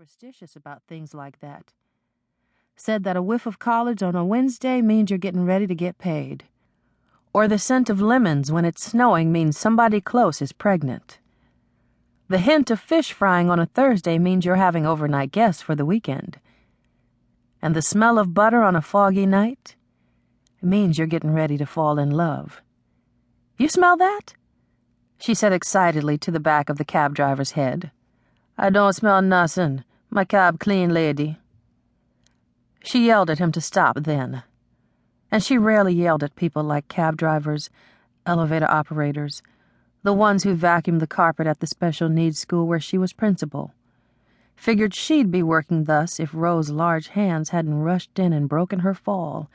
superstitious about things like that. Said that a whiff of collards on a Wednesday means you're getting ready to get paid. Or the scent of lemons when it's snowing means somebody close is pregnant. The hint of fish frying on a Thursday means you're having overnight guests for the weekend. And the smell of butter on a foggy night means you're getting ready to fall in love. You smell that? She said excitedly to the back of the cab driver's head. I don't smell nothin'. My cab clean, lady. She yelled at him to stop then. And she rarely yelled at people like cab drivers, elevator operators, the ones who vacuumed the carpet at the special needs school where she was principal. Figured she'd be working thus if Ro's large hands hadn't rushed in and broken her fall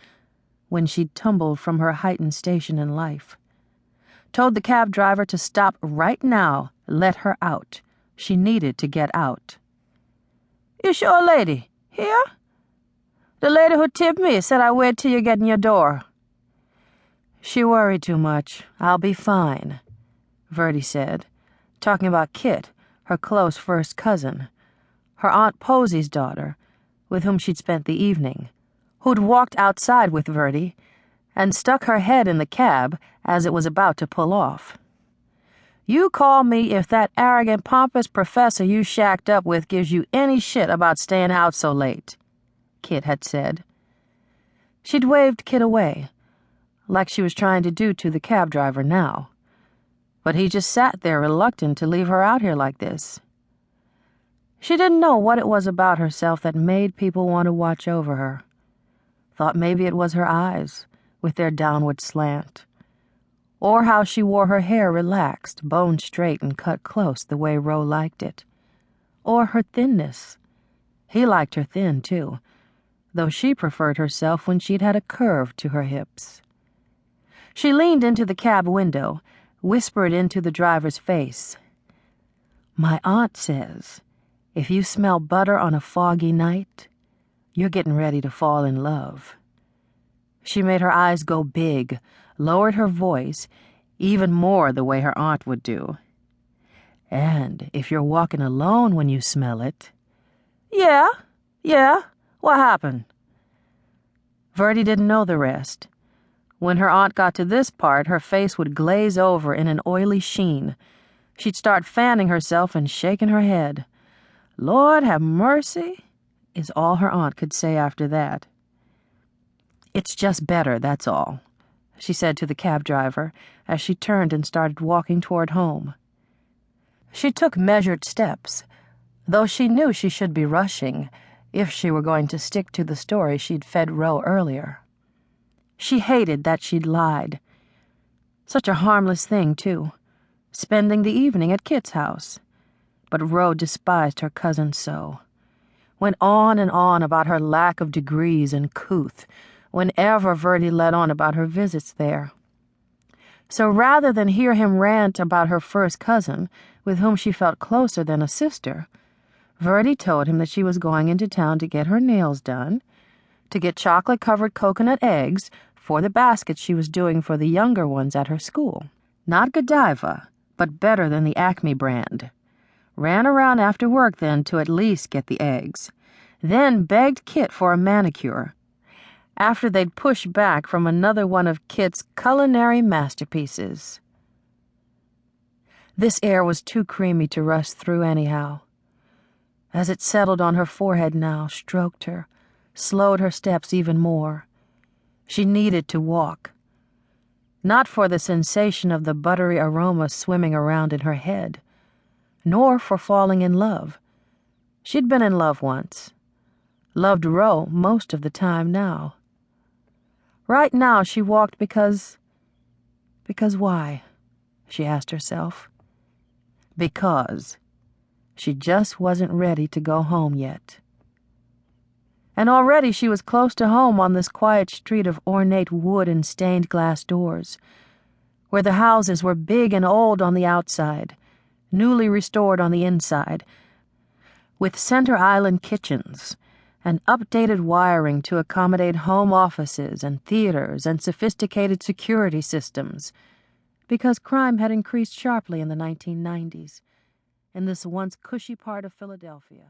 when she'd tumbled from her heightened station in life. Told the cab driver to stop right now, let her out. She needed to get out. You sure, lady? Here? The lady who tipped me said I wait till you get in your door. She worried too much. I'll be fine, Verdi said, talking about Kit, her close first cousin, her Aunt Posey's daughter, with whom she'd spent the evening, who'd walked outside with Verdi and stuck her head in the cab as it was about to pull off. You call me if that arrogant, pompous professor you shacked up with gives you any shit about staying out so late, Kit had said. She'd waved Kit away, like she was trying to do to the cab driver now. But he just sat there reluctant to leave her out here like this. She didn't know what it was about herself that made people want to watch over her. Thought maybe it was her eyes, with their downward slant. Or how she wore her hair relaxed, bone straight and cut close the way Ro liked it. Or her thinness. He liked her thin, too, though she preferred herself when she'd had a curve to her hips. She leaned into the cab window, whispered into the driver's face. My aunt says, if you smell butter on a foggy night, you're getting ready to fall in love. She made her eyes go big, lowered her voice, even more the way her aunt would do. And if you're walking alone when you smell it... Yeah, what happened? Verdi didn't know the rest. When her aunt got to this part, her face would glaze over in an oily sheen. She'd start fanning herself and shaking her head. Lord have mercy, is all her aunt could say after that. It's just better, that's all, she said to the cab driver as she turned and started walking toward home. She took measured steps, though she knew she should be rushing if she were going to stick to the story she'd fed Ro earlier. She hated that she'd lied. Such a harmless thing, too, spending the evening at Kit's house. But Ro despised her cousin so. Went on and on about her lack of degrees and couth, whenever Verdi let on about her visits there. So rather than hear him rant about her first cousin, with whom she felt closer than a sister, Verdi told him that she was going into town to get her nails done, to get chocolate-covered coconut eggs for the baskets she was doing for the younger ones at her school. Not Godiva, but better than the Acme brand. Ran around after work then to at least get the eggs, then begged Kit for a manicure, after they'd pushed back from another one of Kit's culinary masterpieces. This air was too creamy to rush through anyhow. As it settled on her forehead now, stroked her, slowed her steps even more. She needed to walk. Not for the sensation of the buttery aroma swimming around in her head, nor for falling in love. She'd been in love once. Loved Ro most of the time now. Right now she walked because why? She asked herself. Because she just wasn't ready to go home yet. And already she was close to home on this quiet street of ornate wood and stained glass doors, where the houses were big and old on the outside, newly restored on the inside, with center island kitchens and updated wiring to accommodate home offices and theaters and sophisticated security systems, because crime had increased sharply in the 1990s in this once cushy part of Philadelphia.